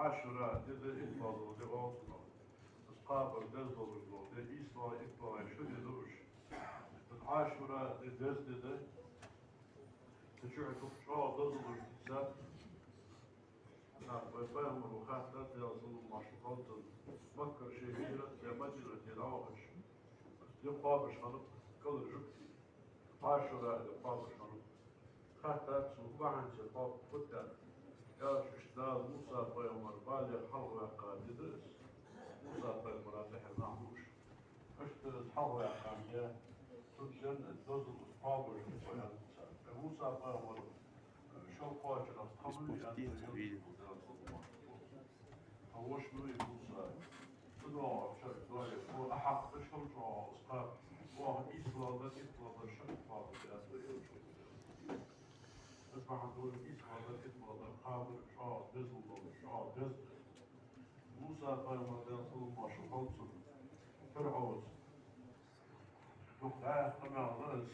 عاشوراء دي إطلالو دي غاصنا أصحاب الدزل دي إسوا إطلال شو دي دوش عاشوراء دي دز دي تشوع تفشوا دزل الكتاب فهم الوخاتات يصل المشروعات مكر شهيرة يا مجرة العاقش دي قابش خلق كل جبتي عاشوراء دي قابش خلق خاتات سوقعن شباب فتات يا ششتال موسى بيومر بالي حلوة قاددس موسى بيومر تحر نعموش اشترس حلوة قاددة تجن الدوز الأصحاب وشوفها موسى بيومر شو قاجر أصحابي أنت هوش نوي موسى تدعى شرق دولي هو أحق تشهر جوا أصحاب وهو إسلام الشرق فاضي اسمع دول إسرائيل إسرائيل قابل شعب بزل شعب بزل موسى قيمة يصل ما شخص فرعوز دقاء قمع رأس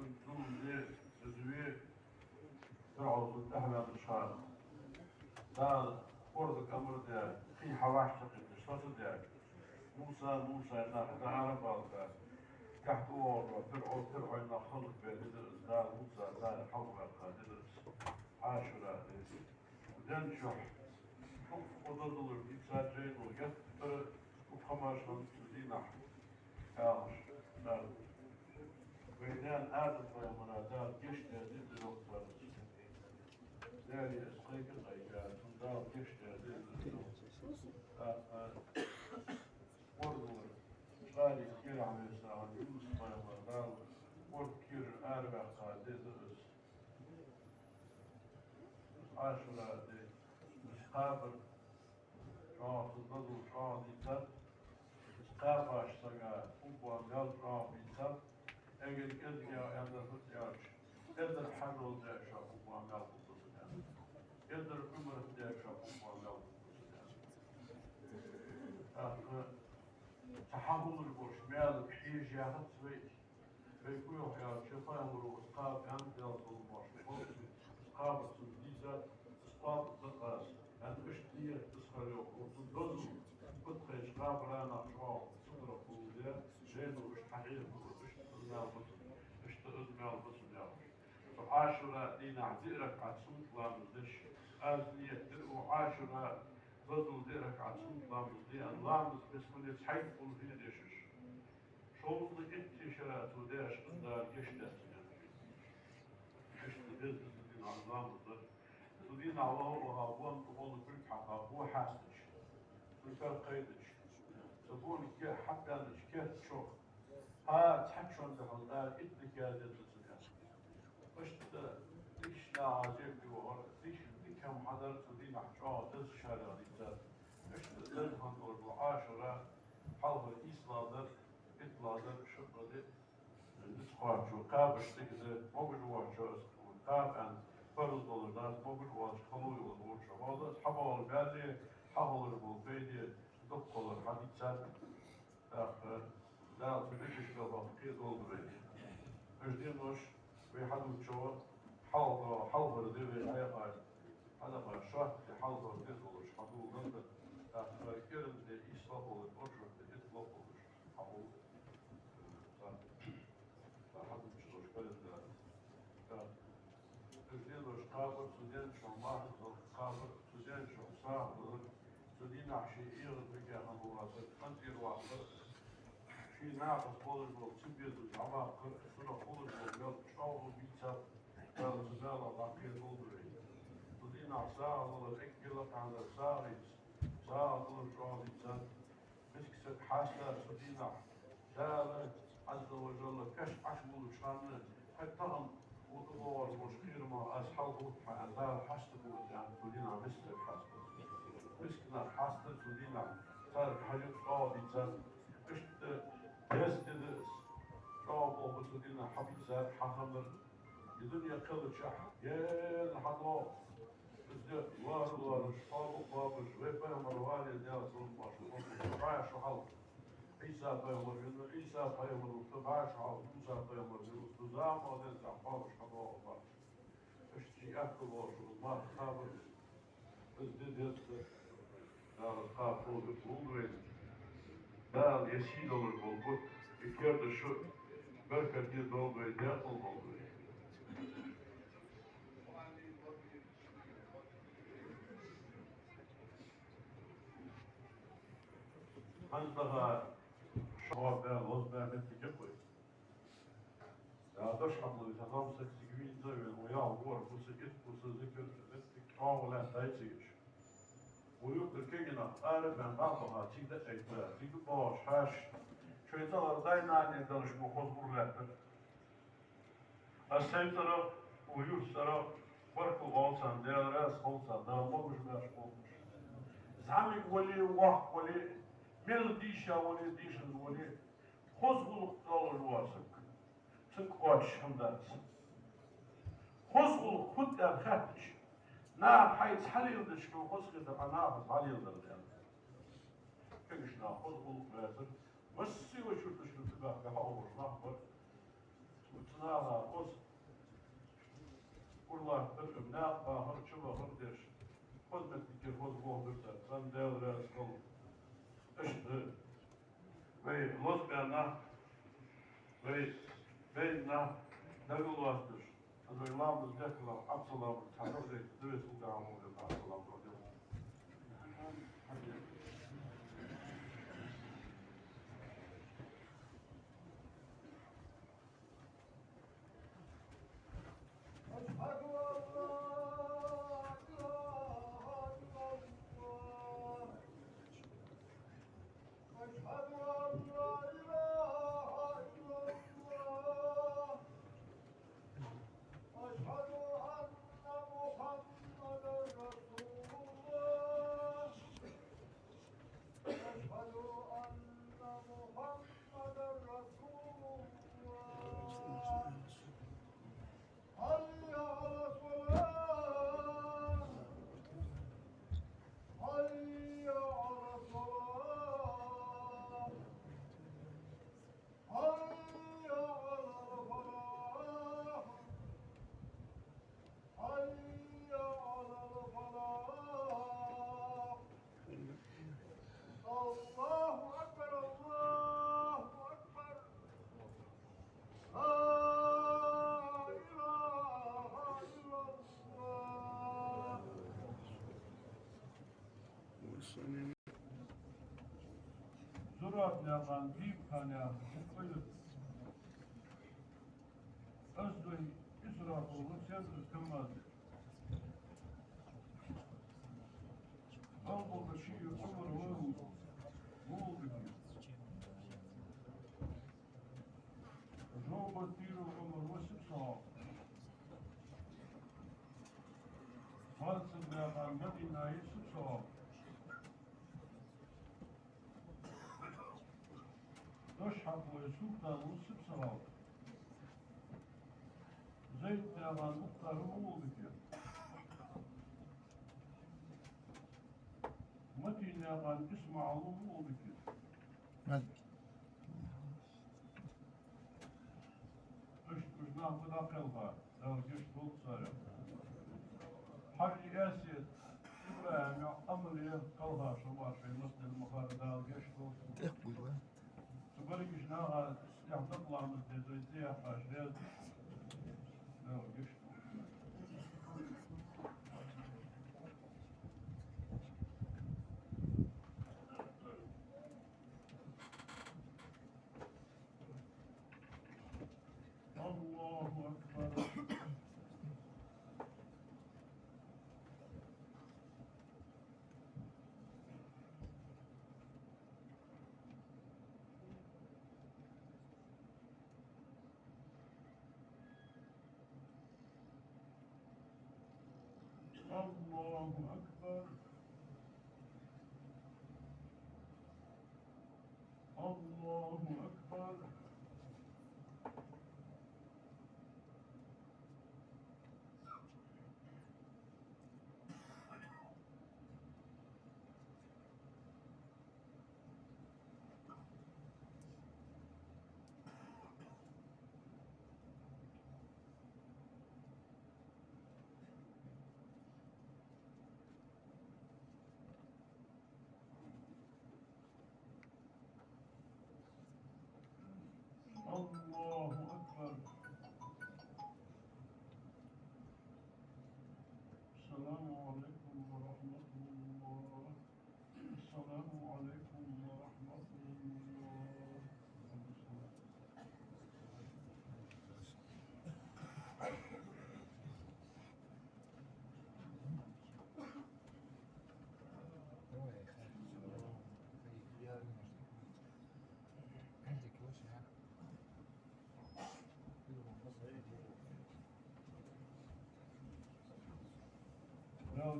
من دون ذي تزوير فرعوز الأهل الشعب دال فرض كمر ديال خي حواش تقيم شخص ديال موسى نعرف هذا تحت ورا فرعون خلق بين دار موسى دار حلقة قادر عاشوراء ودن شح وضل الإنسان ويكثر وخماش من سدينا كاش دار ويدان آدم ويمنا دار جشت ضد الوقت داري أسقيك الأيجاد دار جشت ضد الوقت وردور غالي كثير عم يساعد يوسف ويمنا وكثير أربع قادة عاشوراء دي مسقابر شاف الضدو شاف ديتر مسقابر اشتغى فوق ميال شاف ديتر اجل كذا يندر فتياش قدر حنو دا شاف فوق ميال قدس قدر عمر دا شاف فوق ميال قدس تحمل البوش ميال بحيج ياخد سويت فيكون يا شفاه وسقاب عند يوصل المشروع سقاب سديسة سقاب تقاس أن أشتية تسخر وتدوز كتخي سقاب رانا شعب صدر فوزيا جينو اشتحيل اشتغل اشتغل مال بسم يا عاشوراء دينا عزيرك عدسون لامزدش آزنية تلقوا عاشوراء ضدو ديرك عدسون لامزدي أن لامز بسم يتحيف قلبين ديشش شوط انت شرات وداش قدار جشتات جشت بيز تدين عظام الضر تدين الله وهابون تقول كل حقا هو حاسدش تنكر قيدش تقول كي حتى نشكات شوف ها تحكشون بحضار اتك يا زيت السنة وشت ليش لا عجيب وهر ليش كم حضر تدين حشاه تز شارع ديزات وشت لنهم دور عاشرة حول الإسلام إطلاق شغله نسخة شو كاب اشتكى موجود واشوس وكاب أن فرض الناس موجود واش خلوي والورش هذا حول البالي حول البلدية دخل الحديثات لا تبيش كذا كيد والبريد أجدين وش بيحدو شو حول الدنيا أي قاعد هذا ما شاء حول الدنيا وش حدو غلط كيرن دي إسراء والأرجو إطلاق وش حول فحد مش مشكلة تزيد وشقابر تزيد شماح وشقابر تزيد شمساح تزيد عشيئير بقى هنوراسات أنتي الواحدة شي ناقص قول البلد تبيد العماق سنة قول البلد شعور بيتا قال زبالة ضعقية البلد تزيد عساء الله الإكبلة عن الساغيس ساء الله شعور بيتا مسكسك حاسة تزيد دالة عز وجل كش عشمل شان حتى وطبور مشكير ما أصحابه فعندها حسب يعني تدينا مثل الحسب مسكنا الحسب تدينا تعرف حاجة قاضي زاد إشت يزدد شعب أو تدينا حبيب زاد حخمر الدنيا كل شح يا الحضار إزداد وار شعب بابش ويبقى مروالي ديال ظلم ماشي رايح شو حلق عيسى بيوم الجنة عيسى بيوم الطباش أو موسى بيوم الجنة تزام ودنزع بابش حضور باش اشتي أكل وشو ما خابر ازدد يزد Dağlı kapı buldu ve dağıl yeşil olur buldu. İkerde şu berkatli doldu ve yakıl oldu. Hans daha şova ve loz vermekte yapıyor. Ja, dat is allemaal. Dat is dat ik weet dat we ja hoor, hoe ze het, hoe ze zeker het trouwen en tijd is. Hoe je de kijken naar Arab en Rafa, zie dat uit, zie de boos, hash. Şöyle orada nane danışma kozburlattır. Asayım sana uyur sana farkı olsan, değerler olsan, dağılmamış baş olmuş. Zami veli vah veli, mel dişa veli dişin veli, kozbuluk kalır varsın. Tık koç hamdan. Kozbuluk hut el khatış. Na hayt halildir şu kozgıdır ana halildir yani. Kışna kozbuluk versin. Vası ve şu dışkı tıkaka olur nahbar. Tınağına koz kurlaktır, ömne ahır çıbahır der. Kozmetlikir kozbuldur da ben devre kalır. İşte ve lozbiyana ve beyna devil vastır. Allah'ımız dekla, Absalom, tanrı dövüş uğramı ve Absalom diyor. Zurat yapan bir tane koyup özdoy israf olur, sen ıskılmaz. Al bu kışı ömür oldu ki. Jobat tiro ömür vasıf sağ. Falsın yapan Medina'yı sıf sağ. Doşhab ve sultanı sıf sağ. Zeyd yapan muhtarı oldu ki. Metin yapan İsmail'ı oldu ki. Üç nahvıda kılga. Dağılgıç bul sarı. Hacı Esir İbrahim'e ameliye kılga şubar şey Müslüm muharı dağılgıç bul. Süberi kişnağa yaptıklarımız dedi, yapar şey. Dağılgıç bul. Allahu Ekber. Allahu Ekber. Allahu Ekber.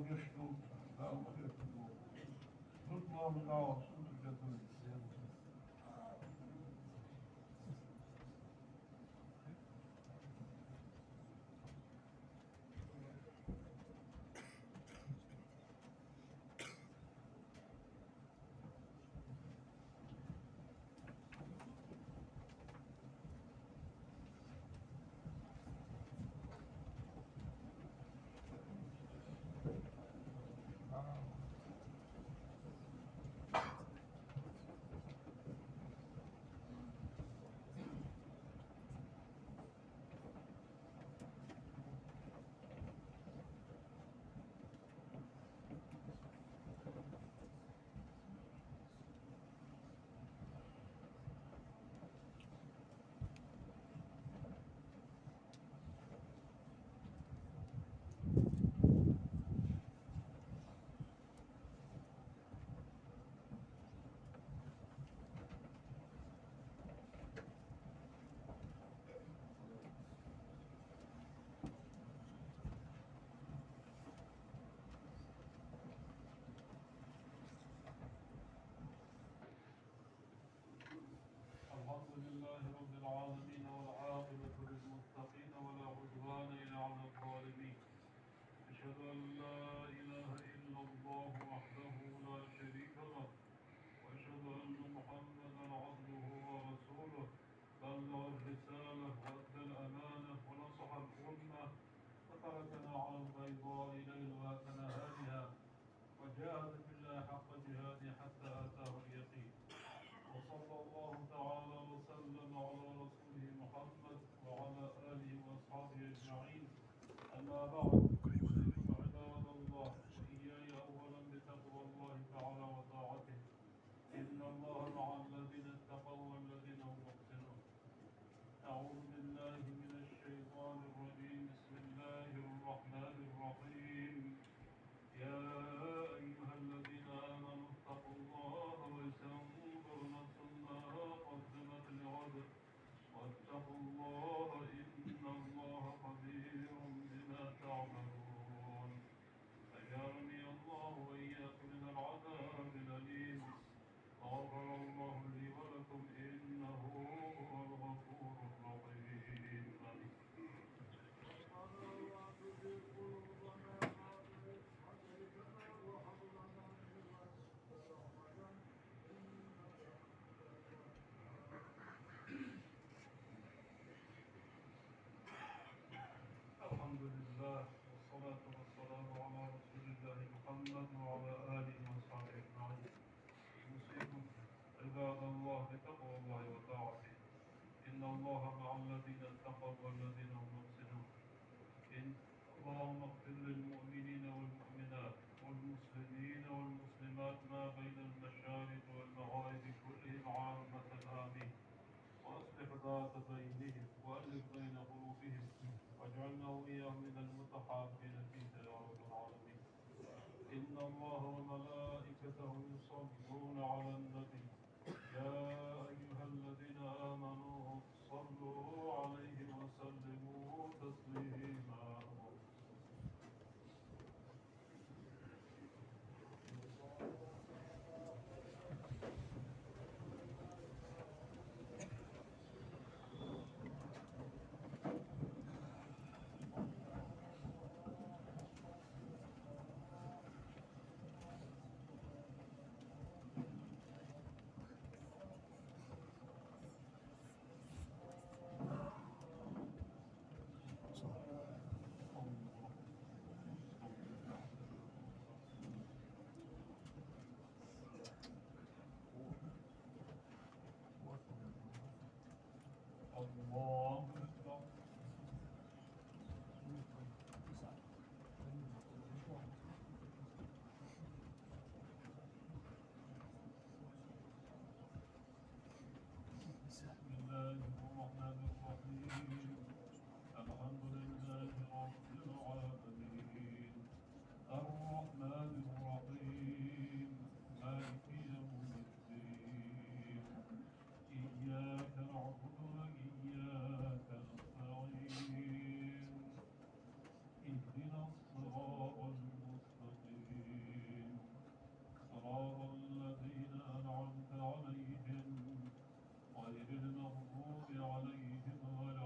يشكر لا خير نطلع من عاصمة الجبل الحمد لله رب العالمين والعاقبة للمتقين ولا عدوان إلا على الظالمين أشهد أن لا إله إلا الله وحده لا شريك له وأشهد أن محمدا عبده ورسوله بلغ الرسالة وأدى الأمانة ونصح الأمة وتركنا على البيضاء ليلها كنهارها وجاهد في الله حق جهاده حتى أتاه اليقين وصلى الله تعالى وسلم على رسوله محمد وعلى آله وأصحابه أجمعين أما بعد أوصيكم عباد الله وإياي أولا بتقوى الله تعالى وطاعته إن الله مع الذين اتقوا والذين هم محسنون أعوذ بالله من الشيطان الرجيم بسم الله الرحمن الرحيم يا أيها الذين آمنوا اتقوا الله ولتنظر نفس ما قدمت لغد واتقوا الله إن الله خبير بما تعملون أجارني الله وإياكم من العذاب الأليم غفر الله لي ولكم إنه هو الغفور الرحيم الحمد لله والصلاة والسلام على رسول الله محمد وعلى آله وصحبه أجمعين أوصيكم عباد الله بتقوى الله وطاعته إن الله مع الذين اتقوا والذين هم محسنون اللهم اغفر للمؤمنين والمؤمنات والمسلمين والمسلمات ما بين المشارق والمغارب كلهم عامة آمين وأصلح ذات بينهم وألف بين قلوبهم واجعلنا وإياهم من المتحابين فيك يا رب العالمين إن الله وملائكته يصلون على النبي يا أيها الذين آمنوا صلوا عليه وسلموا تسليما عليهم غير المغضوب عليهم ولا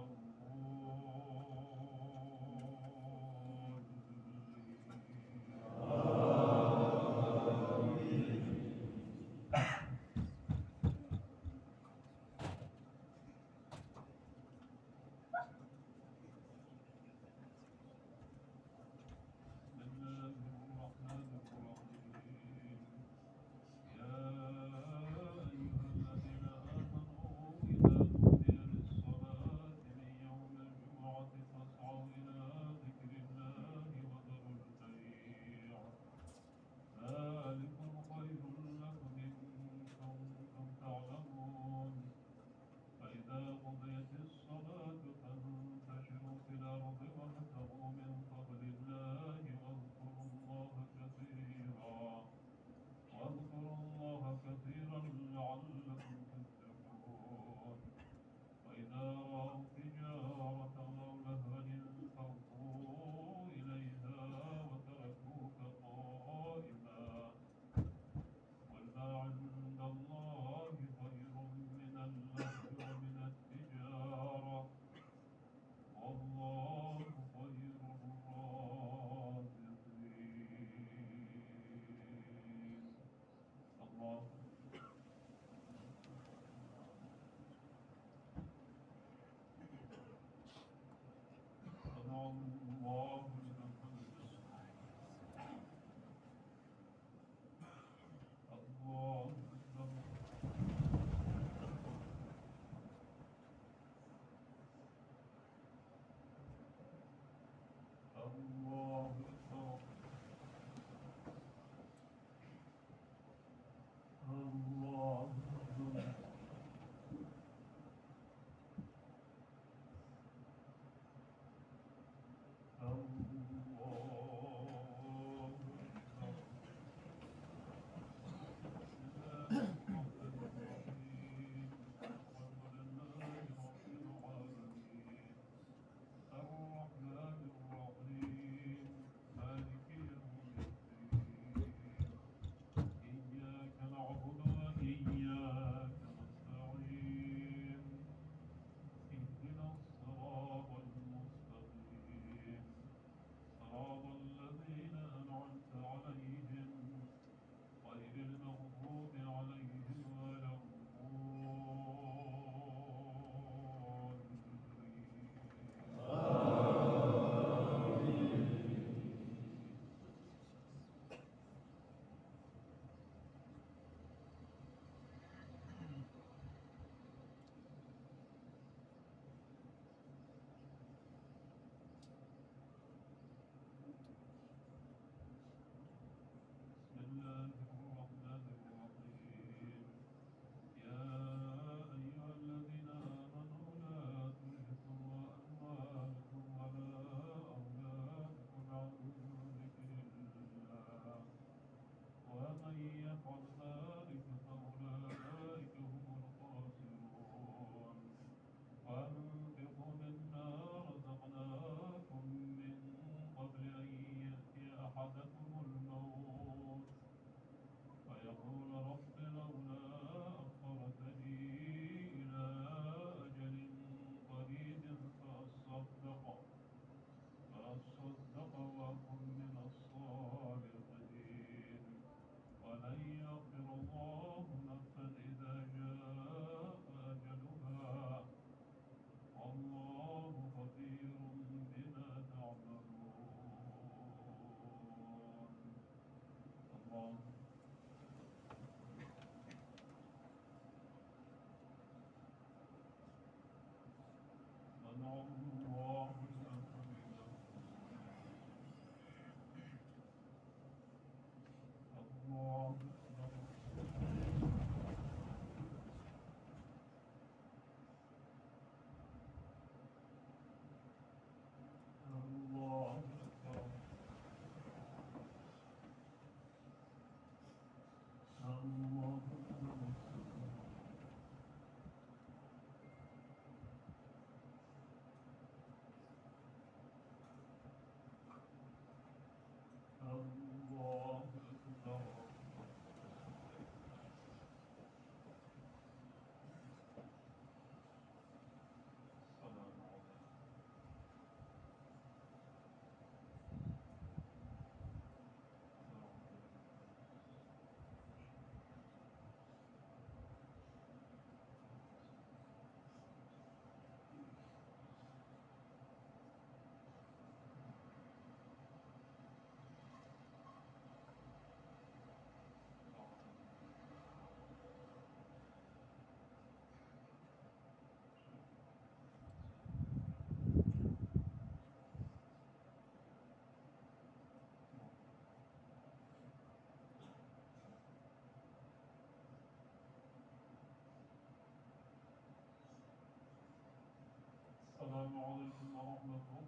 بسم الله الرحمن الرحيم يا أيها الذين آمنوا إذا نودي للصلاة من يوم الجمعة فاسعوا إلى ذكر الله وذروا البيع ذلكم خير لكم إن كنتم تعلمون فإذا قضيت الصلاة فانتشروا في الأرض وابتغوا من فضل الله واذكروا الله كثيرا لعلكم تفلحون وإذا رأوا تجارة أو لهوا انفضوا إليها وتركوك قائما قل ما عند الله خير من اللهو ومن التجارة والله خير الرازقين الله سمع الله لمن حمده الله أكبر الله أكبر الله أكبر إياك نعبد وإياك نستعين اهدنا الصراط المستقيم صراط الذين أنعمت عليهم غير المغضوب عليهم ولا بسم الله الرحمن الرحيم يا أيها الذين آمنوا لا تلهكم أموالكم ولا أولادكم عن ذكر الله ومن يفعل ذلك فأولئك هم الخاسرون وأنفقوا مما رزقناكم من قبل أن يأتي أحدكم الموت فيقول رب لولا أخرتني إلى أجل قريب فأصدق وأكن من الصالحين ولن يغفر الله نفسا إذا جاء أجلها والله خبير بما تعملون الله سمع الله لمن حمده الله أكبر الله أكبر الله أكبر الله أكبر الله أكبر